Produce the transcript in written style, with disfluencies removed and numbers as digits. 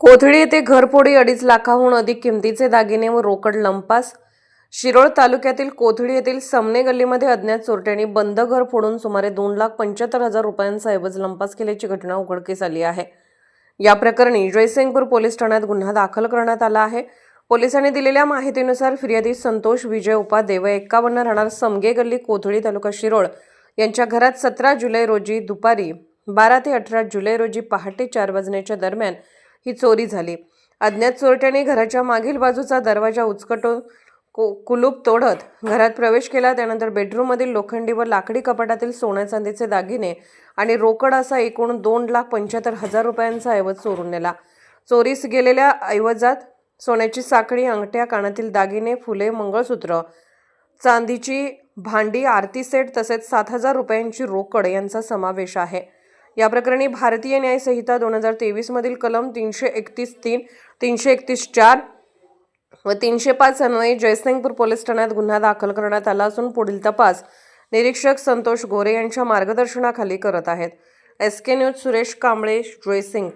कोथळी येथे घरफोडी 2.5 लाखांहून अधिक किमतीचे दागिने व रोकड लंपास. शिरोळ तालुक्यातील कोथळी येथील समने गल्लीमध्ये अज्ञात चोरट्यांनी बंद घर फोडून सुमारे 2,75,000 रुपयांचा ऐवज लंपास केल्याची घटना उघडकीस आली आहे. या प्रकरणी जयसिंगपूर पोलीस ठाण्यात गुन्हा दाखल करण्यात आला आहे. पोलिसांनी दिलेल्या माहितीनुसार फिर्यादी संतोष विजय उपाध्ये व 51 राहणार समगे गल्ली कोथळी तालुका शिरोळ यांच्या घरात 17 जुलै रोजी दुपारी 12 ते 18 जुलै रोजी पहाटे 4 वाजण्याच्या दरम्यान ही चोरी झाली. अज्ञात चोरट्यांनी घराच्या मागील बाजूचा दरवाजा उचकटून कुलूप तोडत घरात प्रवेश केला. त्यानंतर बेडरूममधील लोखंडी व लाकडी कपाटातील सोन्या चांदीचे दागिने आणि रोकड असा एकूण 2,75,000 रुपयांचा ऐवज चोरून नेला. चोरीस गेलेल्या ऐवजात सोन्याची साखळी, अंगठ्या, कानातील दागिने, फुले, मंगळसूत्र, चांदीची भांडी, आरती सेट तसेच 7,000 रुपयांची रोकड यांचा समावेश आहे. या प्रकरणी भारतीय न्याय संहिता 2023 मधील कलम 331(3), 331(4) व 305 अन्वये जयसिंगपूर पोलीस ठाण्यात गुन्हा दाखल करण्यात आला असून पुढील तपास निरीक्षक संतोष गोरे यांच्या मार्गदर्शनाखाली करत आहेत. SK news Suresh Kamble, Jaysingpur.